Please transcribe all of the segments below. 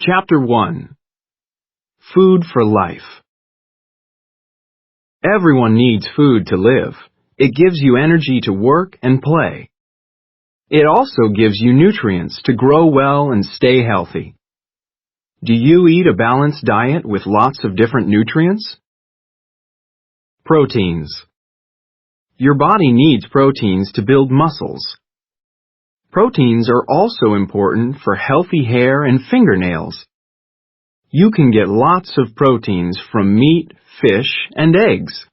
Chapter 1. Food for Life. Everyone needs food to live. It gives you energy to work and play. It also gives you nutrients to grow well and stay healthy. Do you eat a balanced diet with lots of different nutrients? Proteins. Your body needs proteins to build muscles. Proteins are also important for healthy hair and fingernails. You can get lots of proteins from meat, fish, and eggs.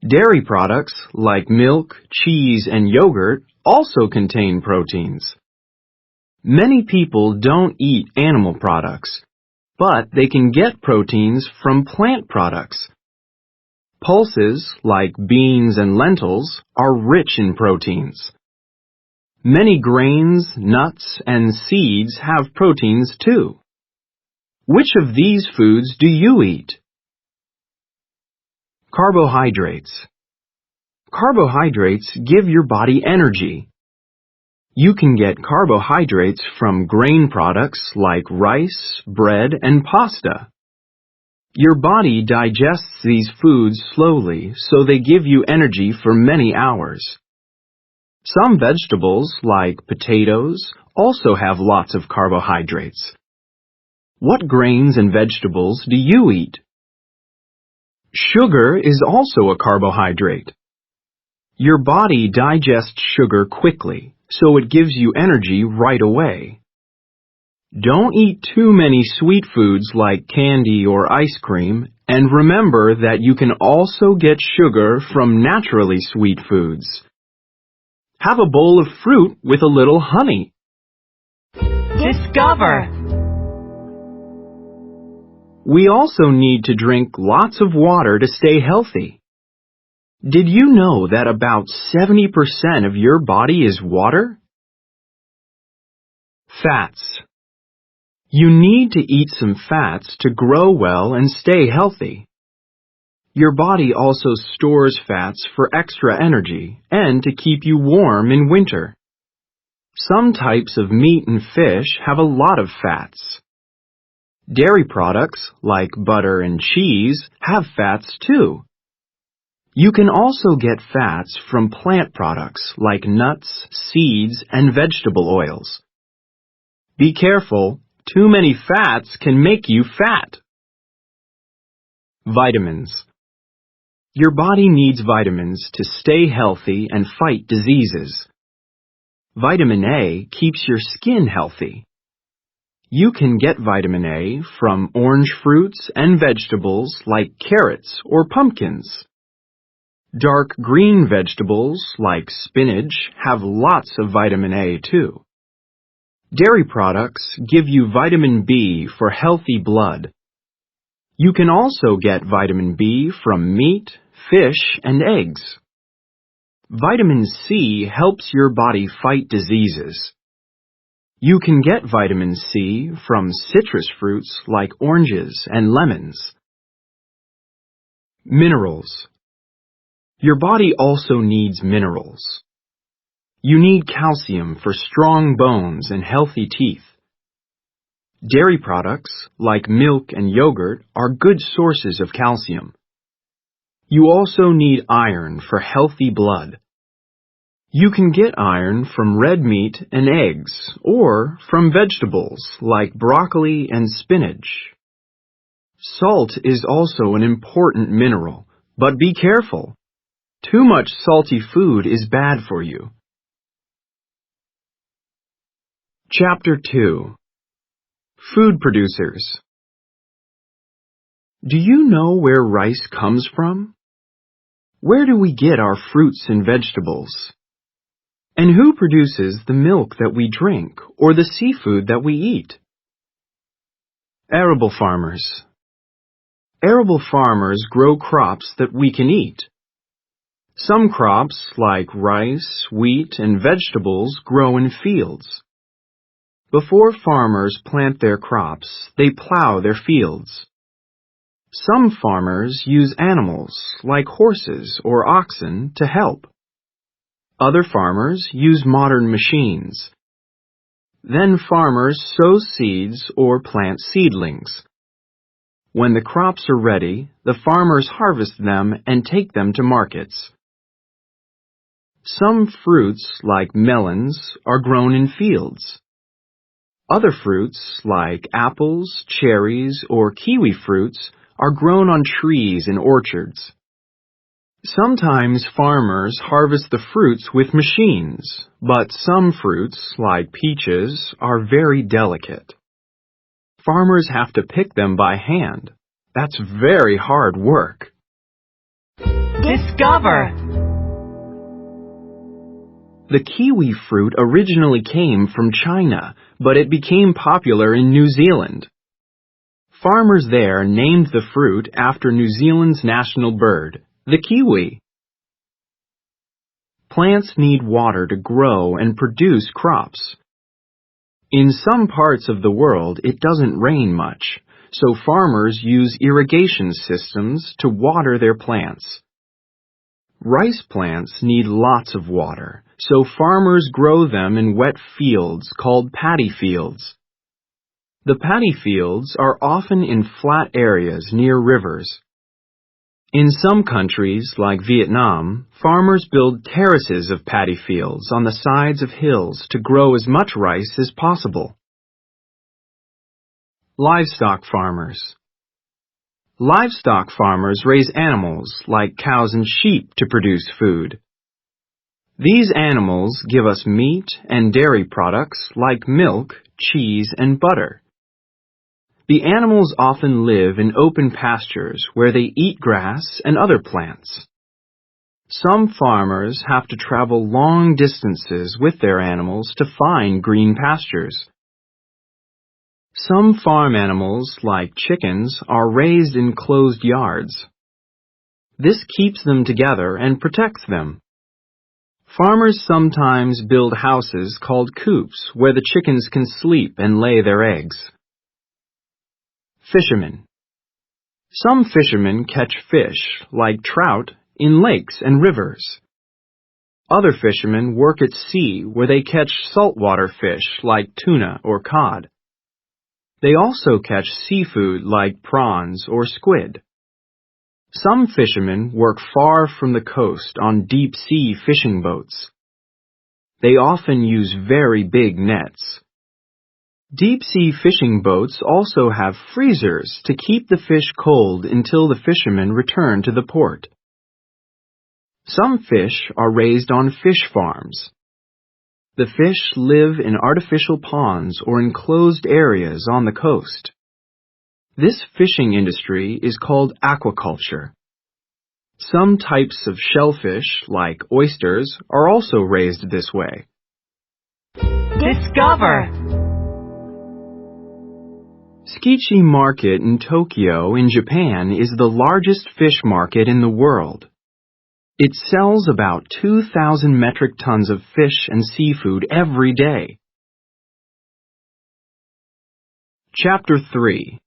Dairy products like milk, cheese, and yogurt also contain proteins. Many people don't eat animal products, but they can get proteins from plant products. Pulses, like beans and lentils, are rich in proteins. Many grains, nuts, and seeds have proteins too. Which of these foods do you eat? Carbohydrates. Carbohydrates give your body energy. You can get carbohydrates from grain products like rice, bread, and pasta. Your body digests these foods slowly, so they give you energy for many hours. Some vegetables, like potatoes, also have lots of carbohydrates. What grains and vegetables do you eat? Sugar is also a carbohydrate. Your body digests sugar quickly, so it gives you energy right away. Don't eat too many sweet foods like candy or ice cream, and remember that you can also get sugar from naturally sweet foods. Have a bowl of fruit with a little honey. Discover. We also need to drink lots of water to stay healthy. Did you know that about 70% of your body is water? Fats. You need to eat some fats to grow well and stay healthy. Your body also stores fats for extra energy and to keep you warm in winter. Some types of meat and fish have a lot of fats. Dairy products, like butter and cheese, have fats too. You can also get fats from plant products like nuts, seeds, and vegetable oils. Be careful, too many fats can make you fat. Vitamins. Your body needs vitamins to stay healthy and fight diseases. Vitamin A keeps your skin healthy. You can get vitamin A from orange fruits and vegetables like carrots or pumpkins. Dark green vegetables like spinach have lots of vitamin A too. Dairy products give you vitamin B for healthy blood. You can also get vitamin B from meat, fish, and eggs. Vitamin C helps your body fight diseases. You can get vitamin C from citrus fruits like oranges and lemons. Minerals. Your body also needs minerals. You need calcium for strong bones and healthy teeth. Dairy products, like milk and yogurt, are good sources of calcium. You also need iron for healthy blood. You can get iron from red meat and eggs, or from vegetables like broccoli and spinach. Salt is also an important mineral, but be careful. Too much salty food is bad for you. Chapter 2. Food producers. Do you know where rice comes from? Where do we get our fruits and vegetables? And who produces the milk that we drink or the seafood that we eat? Arable farmers. Arable farmers grow crops that we can eat. Some crops, like rice, wheat, and vegetables, grow in fields. Before farmers plant their crops, they plow their fields. Some farmers use animals, like horses or oxen, to help. Other farmers use modern machines. Then farmers sow seeds or plant seedlings. When the crops are ready, the farmers harvest them and take them to markets. Some fruits, like melons, are grown in fields. Other fruits, like apples, cherries, or kiwi fruits, are grown on trees in orchards. Sometimes farmers harvest the fruits with machines, but some fruits, like peaches, are very delicate. Farmers have to pick them by hand. That's very hard work. Discover. The kiwi fruit originally came from China, but it became popular in New Zealand. Farmers there named the fruit after New Zealand's national bird, the kiwi. Plants need water to grow and produce crops. In some parts of the world, it doesn't rain much, so farmers use irrigation systems to water their plants. Rice plants need lots of water, so farmers grow them in wet fields called paddy fields. The paddy fields are often in flat areas near rivers. In some countries, like Vietnam, farmers build terraces of paddy fields on the sides of hills to grow as much rice as possible. Livestock farmers. Livestock farmers raise animals like cows and sheep to produce food. These animals give us meat and dairy products like milk, cheese, and butter. The animals often live in open pastures where they eat grass and other plants. Some farmers have to travel long distances with their animals to find green pastures. Some farm animals, like chickens, are raised in closed yards. This keeps them together and protects them. Farmers sometimes build houses called coops where the chickens can sleep and lay their eggs. Fishermen. Some fishermen catch fish, like trout, in lakes and rivers. Other fishermen work at sea where they catch saltwater fish like tuna or cod. They also catch seafood like prawns or squid. Some fishermen work far from the coast on deep-sea fishing boats. They often use very big nets. Deep-sea fishing boats also have freezers to keep the fish cold until the fishermen return to the port. Some fish are raised on fish farms. The fish live in artificial ponds or enclosed areas on the coast. This fishing industry is called aquaculture. Some types of shellfish, like oysters, are also raised this way. Discover. Tsukiji Market in Tokyo in Japan is the largest fish market in the world. It sells about 2,000 metric tons of fish and seafood every day. Chapter 3.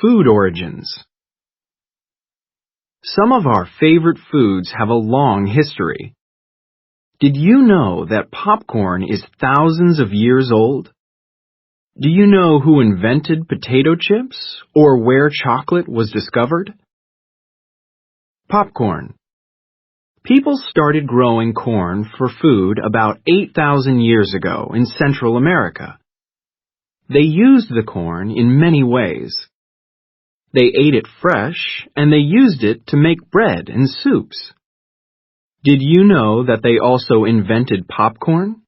Food Origins. Some of our favorite foods have a long history. Did you know that popcorn is thousands of years old? Do you know who invented potato chips or where chocolate was discovered? Popcorn. People started growing corn for food about 8,000 years ago in Central America. They used the corn in many ways. They ate it fresh, and they used it to make bread and soups. Did you know that they also invented popcorn?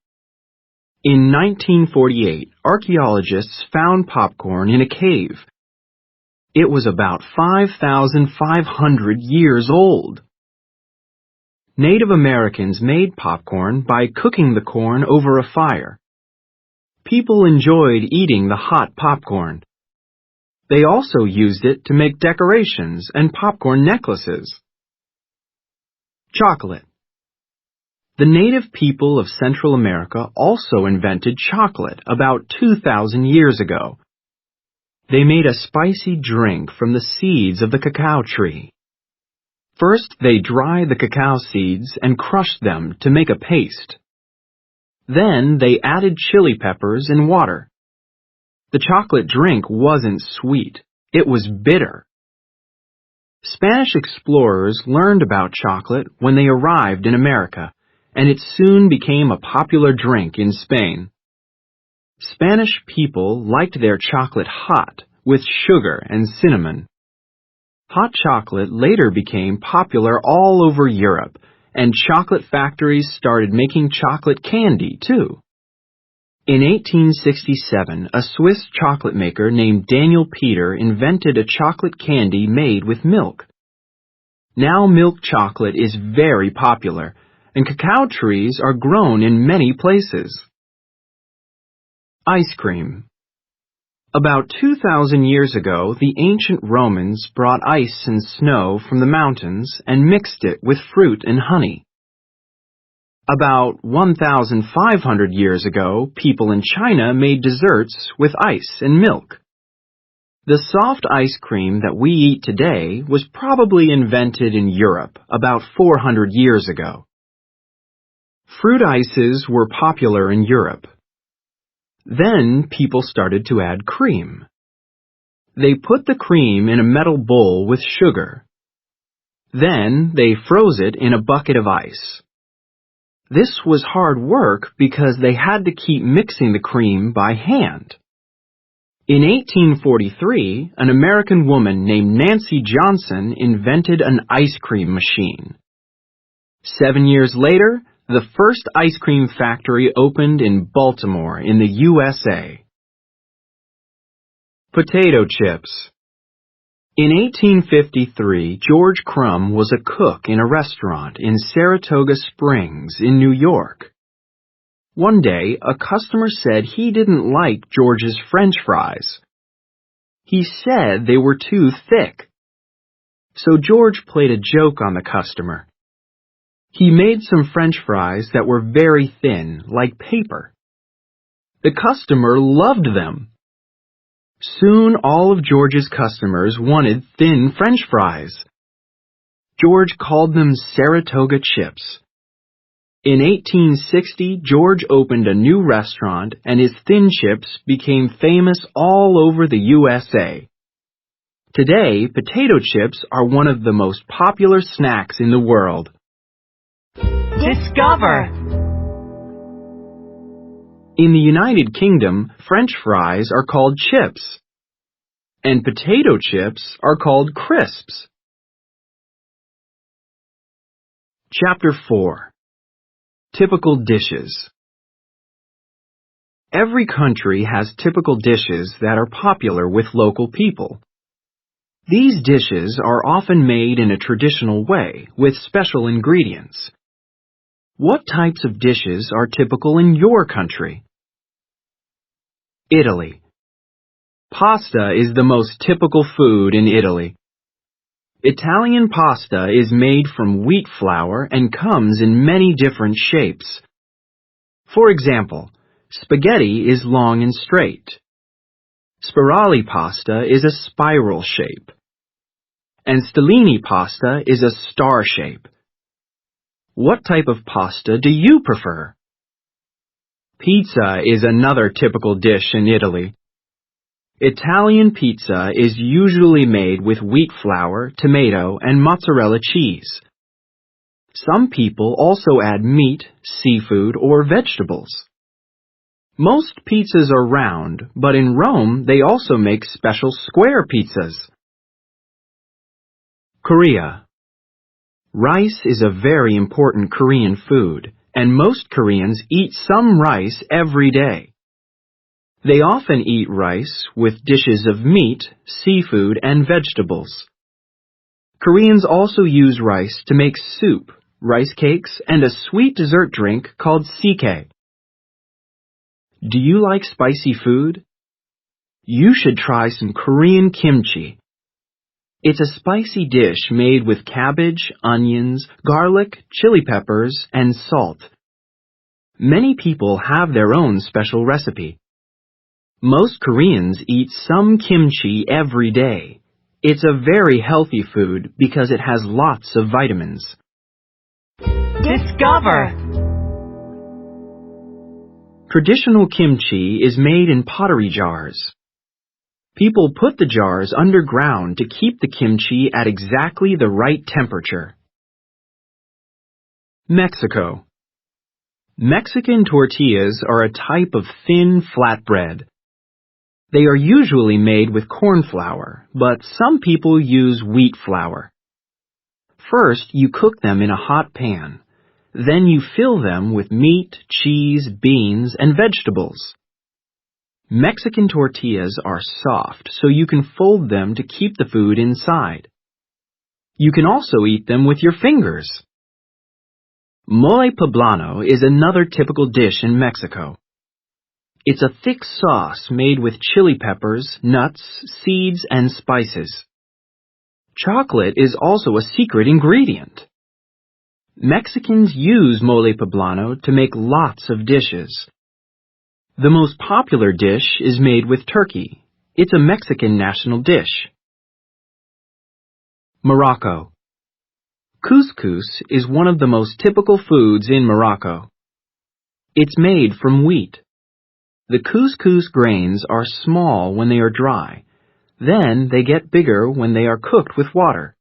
In 1948, archaeologists found popcorn in a cave. It was about 5,500 years old. Native Americans made popcorn by cooking the corn over a fire. People enjoyed eating the hot popcorn. They also used it to make decorations and popcorn necklaces. Chocolate. The native people of Central America also invented chocolate about 2,000 years ago. They made a spicy drink from the seeds of the cacao tree. First, they dry the cacao seeds and crush them to make a paste. Then they added chili peppers and water. The chocolate drink wasn't sweet. It was bitter. Spanish explorers learned about chocolate when they arrived in America, and it soon became a popular drink in Spain. Spanish people liked their chocolate hot, with sugar and cinnamon. Hot chocolate later became popular all over Europe, and chocolate factories started making chocolate candy, too. In 1867, a Swiss chocolate maker named Daniel Peter invented a chocolate candy made with milk. Now milk chocolate is very popular, and cacao trees are grown in many places. Ice cream. About 2,000 years ago, the ancient Romans brought ice and snow from the mountains and mixed it with fruit and honey. About 1,500 years ago, people in China made desserts with ice and milk. The soft ice cream that we eat today was probably invented in Europe about 400 years ago. Fruit ices were popular in Europe. Then people started to add cream. They put the cream in a metal bowl with sugar. Then they froze it in a bucket of ice. This was hard work because they had to keep mixing the cream by hand. In 1843, an American woman named Nancy Johnson invented an ice cream machine. 7 years later, the first ice cream factory opened in Baltimore in the USA. Potato chips. In 1853, George Crumb was a cook in a restaurant in Saratoga Springs in New York. One day, a customer said he didn't like George's French fries. He said they were too thick. So George played a joke on the customer. He made some French fries that were very thin, like paper. The customer loved them. Soon all of George's customers wanted thin French fries. George called them Saratoga chips. In 1860, George opened a new restaurant and his thin chips became famous all over the USA. Today, potato chips are one of the most popular snacks in the world. Discover. In the United Kingdom, French fries are called chips, and potato chips are called crisps. Chapter 4. Typical dishes. Every country has typical dishes that are popular with local people. These dishes are often made in a traditional way with special ingredients. What types of dishes are typical in your country? Italy. Pasta is the most typical food in Italy. Italian pasta is made from wheat flour and comes in many different shapes. For example, spaghetti is long and straight. Spirali pasta is a spiral shape. And stellini pasta is a star shape. What type of pasta do you prefer? Pizza is another typical dish in Italy. Italian pizza is usually made with wheat flour, tomato, and mozzarella cheese. Some people also add meat, seafood, or vegetables. Most pizzas are round, but in Rome they also make special square pizzas. Korea. Rice is a very important Korean food, and most Koreans eat some rice every day. They often eat rice with dishes of meat, seafood, and vegetables. Koreans also use rice to make soup, rice cakes, and a sweet dessert drink called sike. Do you like spicy food? You should try some Korean kimchi. It's a spicy dish made with cabbage, onions, garlic, chili peppers, and salt. Many people have their own special recipe. Most Koreans eat some kimchi every day. It's a very healthy food because it has lots of vitamins. Discover. Traditional kimchi is made in pottery jars. People put the jars underground to keep the kimchi at exactly the right temperature. Mexico. Mexican tortillas are a type of thin flatbread. They are usually made with corn flour, but some people use wheat flour. First, you cook them in a hot pan. Then you fill them with meat, cheese, beans, and vegetables. Mexican tortillas are soft, so you can fold them to keep the food inside. You can also eat them with your fingers. Mole poblano is another typical dish in Mexico. It's a thick sauce made with chili peppers, nuts, seeds, and spices. Chocolate is also a secret ingredient. Mexicans use mole poblano to make lots of dishes. The most popular dish is made with turkey. It's a Mexican national dish. Morocco. Couscous is one of the most typical foods in Morocco. It's made from wheat. The couscous grains are small when they are dry. Then they get bigger when they are cooked with water.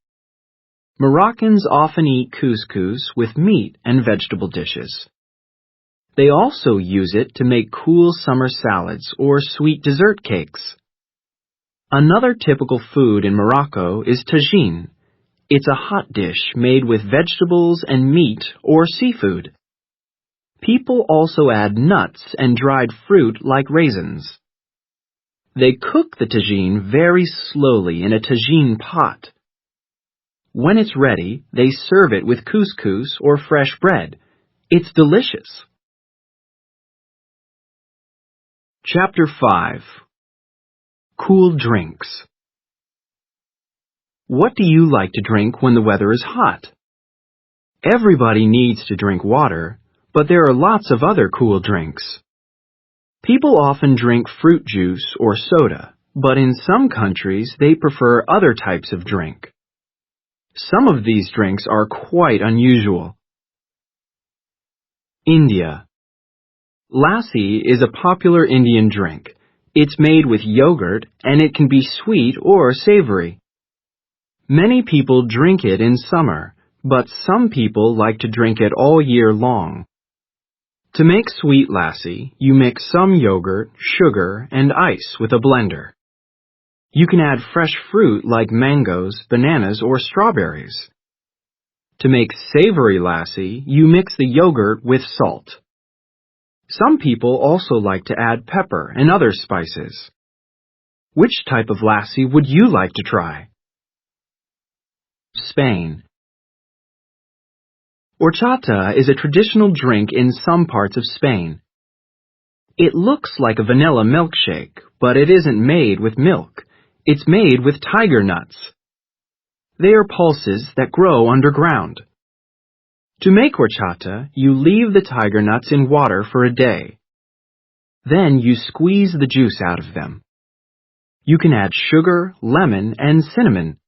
Moroccans often eat couscous with meat and vegetable dishes. They also use it to make cool summer salads or sweet dessert cakes. Another typical food in Morocco is tagine. It's a hot dish made with vegetables and meat or seafood. People also add nuts and dried fruit like raisins. They cook the tagine very slowly in a tagine pot. When it's ready, they serve it with couscous or fresh bread. It's delicious. Chapter 5. Cool drinks. What do you like to drink when the weather is hot? Everybody needs to drink water, but there are lots of other cool drinks. People often drink fruit juice or soda, but in some countries they prefer other types of drink. Some of these drinks are quite unusual. India. Lassi is a popular Indian drink. It's made with yogurt and it can be sweet or savory. Many people drink it in summer, but some people like to drink it all year long. To make sweet lassi, you mix some yogurt, sugar, and ice with a blender. You can add fresh fruit like mangoes, bananas, or strawberries. To make savory lassi, you mix the yogurt with salt. Some people also like to add pepper and other spices. Which type of lassi would you like to try? Spain. Horchata is a traditional drink in some parts of Spain. It looks like a vanilla milkshake, but it isn't made with milk. It's made with tiger nuts. They are pulses that grow underground. To make horchata, you leave the tiger nuts in water for a day. Then you squeeze the juice out of them. You can add sugar, lemon, and cinnamon.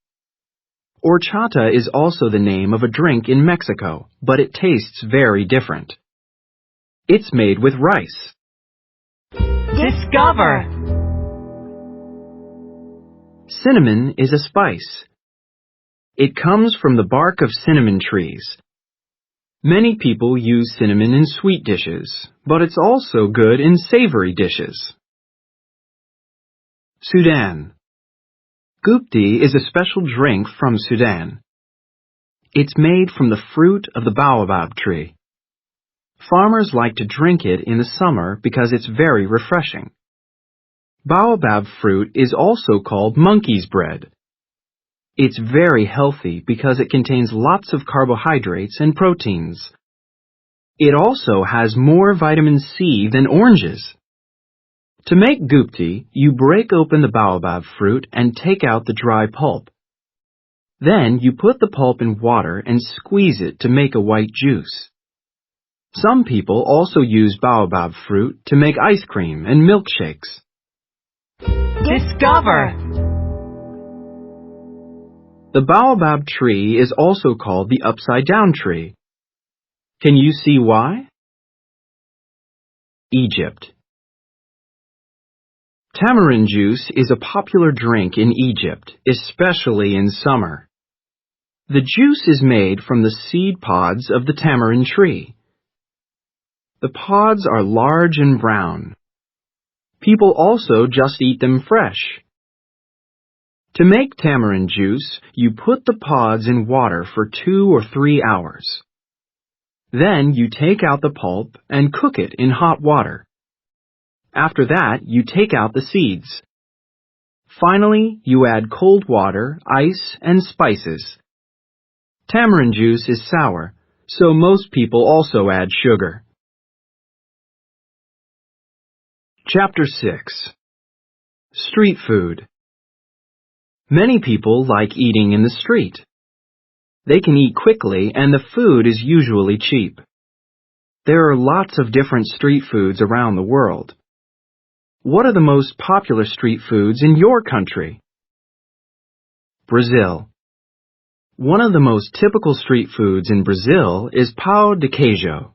Horchata is also the name of a drink in Mexico, but it tastes very different. It's made with rice. Discover. Cinnamon is a spice. It comes from the bark of cinnamon trees. Many people use cinnamon in sweet dishes, but it's also good in savory dishes. Sudan. Gupti is a special drink from Sudan. It's made from the fruit of the baobab tree. Farmers like to drink it in the summer because it's very refreshing. Baobab fruit is also called monkey's bread. It's very healthy because it contains lots of carbohydrates and proteins. It also has more vitamin C than oranges. To make gupti, you break open the baobab fruit and take out the dry pulp. Then you put the pulp in water and squeeze it to make a white juice. Some people also use baobab fruit to make ice cream and milkshakes. Discover. The baobab tree is also called the upside-down tree. Can you see why? Egypt. Tamarind juice is a popular drink in Egypt, especially in summer. The juice is made from the seed pods of the tamarind tree. The pods are large and brown. People also just eat them fresh. To make tamarind juice, you put the pods in water for 2 or 3 hours. Then you take out the pulp and cook it in hot water. After that, you take out the seeds. Finally, you add cold water, ice, and spices. Tamarind juice is sour, so most people also add sugar. Chapter 6. Street food. Many people like eating in the street. They can eat quickly and the food is usually cheap. There are lots of different street foods around the world. What are the most popular street foods in your country? Brazil. One of the most typical street foods in Brazil is pão de queijo.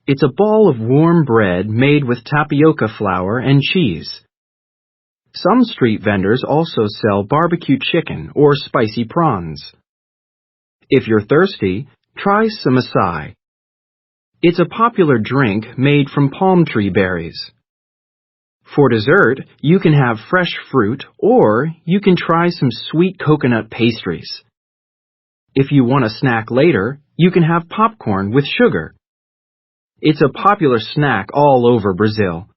It's a ball of warm bread made with tapioca flour and cheese. Some street vendors also sell barbecue chicken or spicy prawns. If you're thirsty, try some açaí. It's a popular drink made from palm tree berries. For dessert, you can have fresh fruit or you can try some sweet coconut pastries. If you want a snack later, you can have popcorn with sugar. It's a popular snack all over Brazil.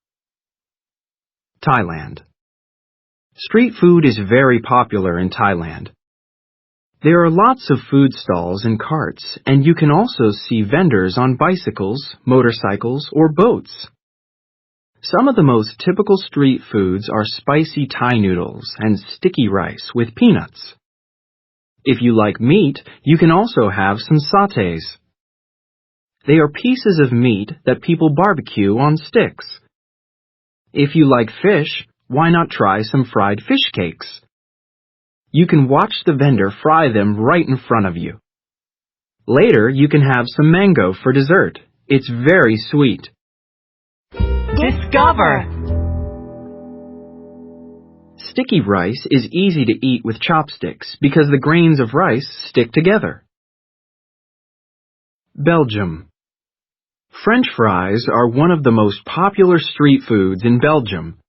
Thailand. Street food is very popular in Thailand. There are lots of food stalls and carts, and you can also see vendors on bicycles, motorcycles, or boats. Some of the most typical street foods are spicy Thai noodles and sticky rice with peanuts. If you like meat, you can also have some sautés. They are pieces of meat that people barbecue on sticks. If you like fish, why not try some fried fish cakes? You can watch the vendor fry them right in front of you. Later, you can have some mango for dessert. It's very sweet. Discover. Sticky rice is easy to eat with chopsticks because the grains of rice stick together. Belgium. French fries are one of the most popular street foods in Belgium.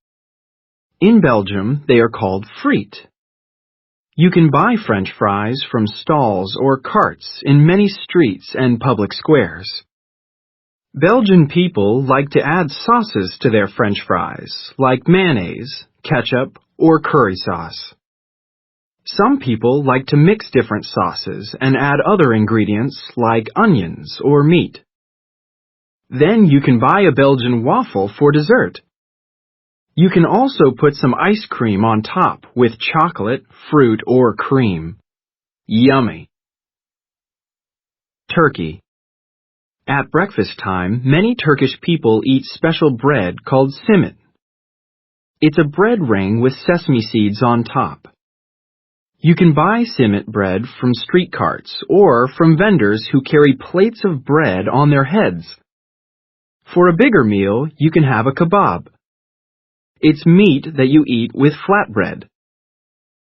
In Belgium, they are called frites. You can buy French fries from stalls or carts in many streets and public squares. Belgian people like to add sauces to their French fries, like mayonnaise, ketchup, or curry sauce. Some people like to mix different sauces and add other ingredients like onions or meat. Then you can buy a Belgian waffle for dessert. You can also put some ice cream on top with chocolate, fruit, or cream. Yummy! Turkey. At breakfast time, many Turkish people eat special bread called simit. It's a bread ring with sesame seeds on top. You can buy simit bread from street carts or from vendors who carry plates of bread on their heads. For a bigger meal, you can have a kebab. It's meat that you eat with flatbread.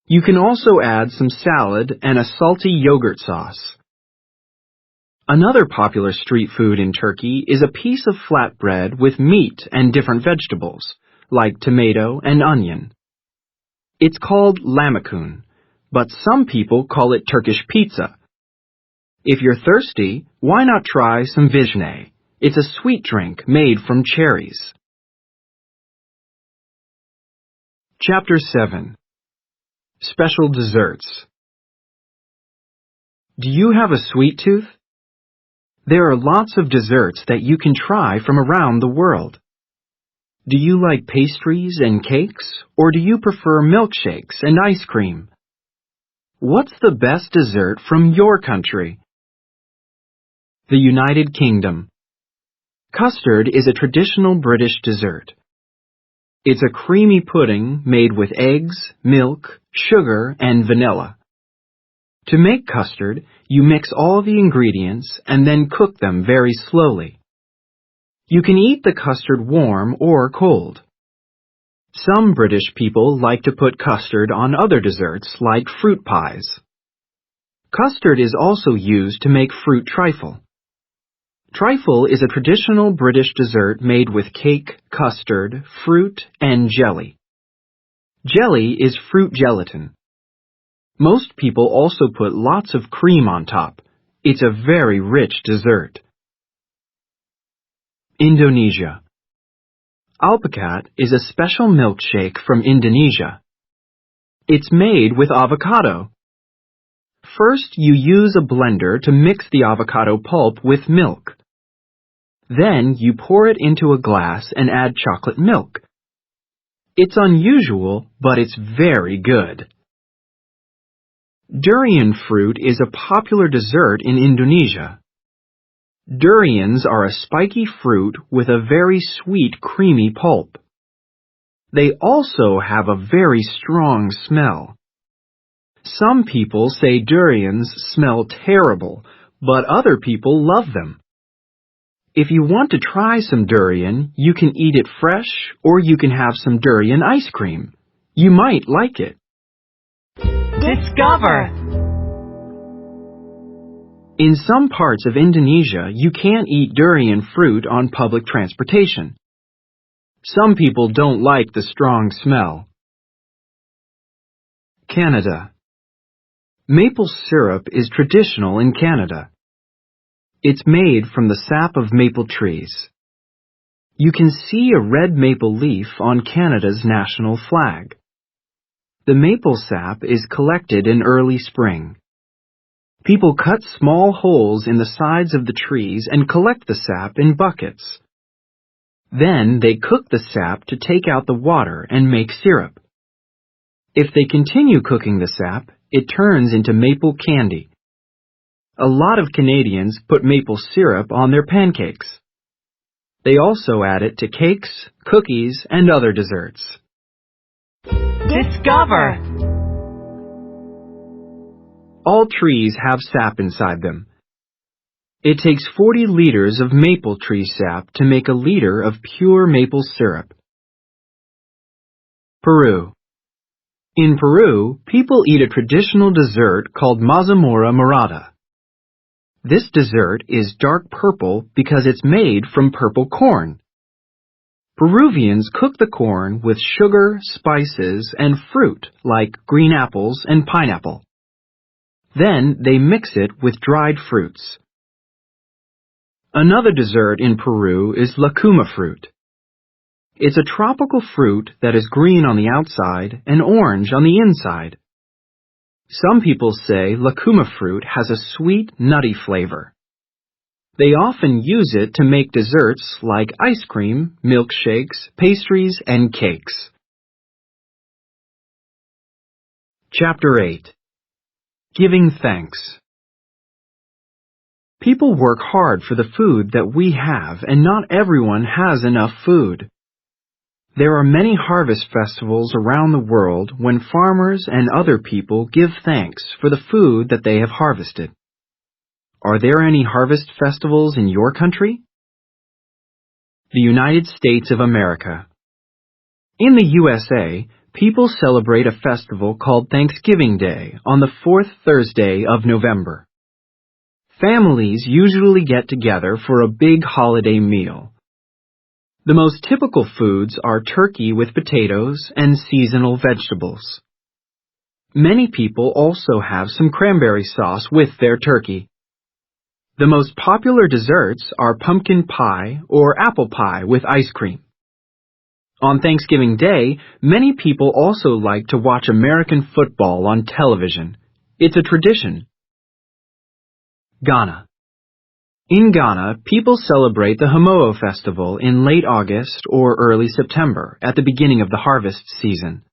You can also add some salad and a salty yogurt sauce. Another popular street food in Turkey is a piece of flatbread with meat and different vegetables, like tomato and onion. It's called lahmacun, but some people call it Turkish pizza. If you're thirsty, why not try some vişne? It's a sweet drink made from cherries. Chapter 7. Special desserts. Do you have a sweet tooth? There are lots of desserts that you can try from around the world. Do you like pastries and cakes, or do you prefer milkshakes and ice cream? What's the best dessert from your country? The United Kingdom. Custard is a traditional British dessert. It's a creamy pudding made with eggs, milk, sugar, and vanilla. To make custard, you mix all the ingredients and then cook them very slowly. You can eat the custard warm or cold. Some British people like to put custard on other desserts like fruit pies. Custard is also used to make fruit trifle. Trifle is a traditional British dessert made with cake, custard, fruit, and jelly. Jelly is fruit gelatin. Most people also put lots of cream on top. It's a very rich dessert. Indonesia. Alpukat is a special milkshake from Indonesia. It's made with avocado. First, you use a blender to mix the avocado pulp with milk. Then, you pour it into a glass and add chocolate milk. It's unusual, but it's very good. Durian fruit is a popular dessert in Indonesia. Durians are a spiky fruit with a very sweet, creamy pulp. They also have a very strong smell. Some people say durians smell terrible, but other people love them. If you want to try some durian, you can eat it fresh or you can have some durian ice cream. You might like it. Discover. In some parts of Indonesia, you can't eat durian fruit on public transportation. Some people don't like the strong smell. Canada. Maple syrup is traditional in Canada. It's made from the sap of maple trees. You can see a red maple leaf on Canada's national flag. The maple sap is collected in early spring. People cut small holes in the sides of the trees and collect the sap in buckets. Then they cook the sap to take out the water and make syrup. If they continue cooking the sap, it turns into maple candy. A lot of Canadians put maple syrup on their pancakes. They also add it to cakes, cookies, and other desserts. Discover. All trees have sap inside them. It takes 40 liters of maple tree sap to make a liter of pure maple syrup. Peru. In Peru, people eat a traditional dessert called mazamorra morada. This dessert is dark purple because it's made from purple corn. Peruvians cook the corn with sugar, spices, and fruit like green apples and pineapple. Then they mix it with dried fruits. Another dessert in Peru is lacuma fruit. It's a tropical fruit that is green on the outside and orange on the inside. Some people say lacuma fruit has a sweet, nutty flavor. They often use it to make desserts like ice cream, milkshakes, pastries, and cakes. Chapter 8. Giving Thanks. People work hard for the food that we have, and not everyone has enough food. There are many harvest festivals around the world when farmers and other people give thanks for the food that they have harvested. Are there any harvest festivals in your country? The United States of America. In the USA, people celebrate a festival called Thanksgiving Day on the fourth Thursday of November. Families usually get together for a big holiday meal. The most typical foods are turkey with potatoes and seasonal vegetables. Many people also have some cranberry sauce with their turkey. The most popular desserts are pumpkin pie or apple pie with ice cream. On Thanksgiving Day, many people also like to watch American football on television. It's a tradition. Ghana. In Ghana, people celebrate the Homoa festival in late August or early September at the beginning of the harvest season.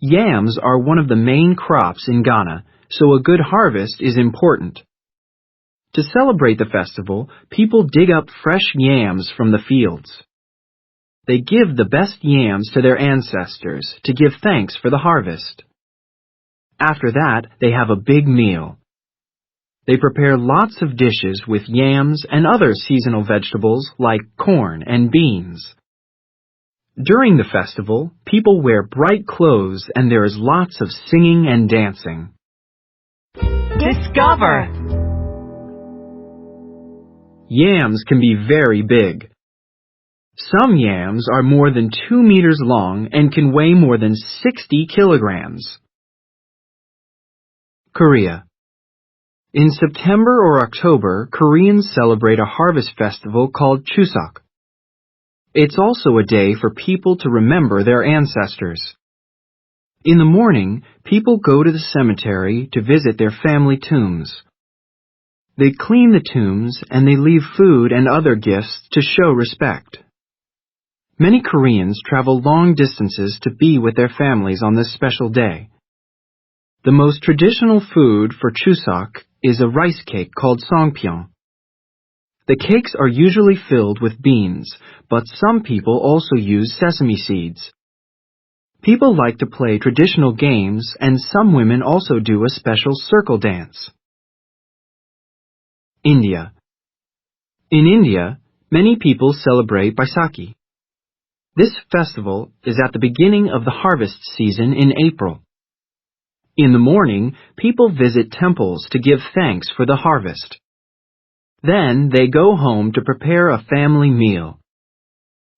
Yams are one of the main crops in Ghana, so a good harvest is important. To celebrate the festival, people dig up fresh yams from the fields. They give the best yams to their ancestors to give thanks for the harvest. After that, they have a big meal. They prepare lots of dishes with yams and other seasonal vegetables like corn and beans. During the festival, people wear bright clothes and there is lots of singing and dancing. Discover. Yams can be very big. Some yams are more than 2 meters long and can weigh more than 60 kilograms. Korea. In September or October, Koreans celebrate a harvest festival called Chuseok. It's also a day for people to remember their ancestors. In the morning, people go to the cemetery to visit their family tombs. They clean the tombs and they leave food and other gifts to show respect. Many Koreans travel long distances to be with their families on this special day. The most traditional food for Chuseok is a rice cake called songpyeong. The cakes are usually filled with beans, but some people also use sesame seeds. People like to play traditional games, and some women also do a special circle dance. India. In India, many people celebrate Baisakhi. This festival is at the beginning of the harvest season in April. In the morning, people visit temples to give thanks for the harvest. Then they go home to prepare a family meal.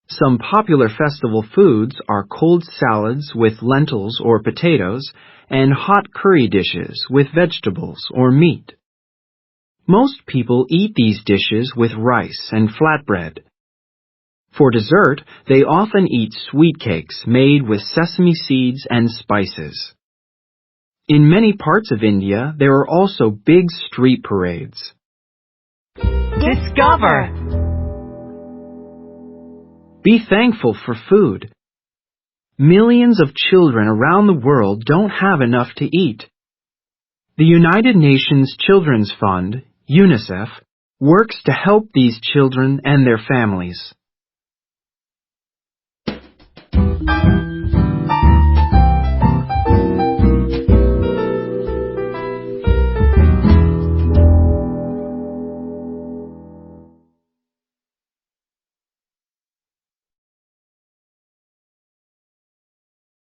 Some popular festival foods are cold salads with lentils or potatoes and hot curry dishes with vegetables or meat. Most people eat these dishes with rice and flatbread. For dessert, they often eat sweet cakes made with sesame seeds and spices. In many parts of India, there are also big street parades. Discover. Be thankful for food. Millions of children around the world don't have enough to eat. The United Nations Children's Fund, UNICEF, works to help these children and their families.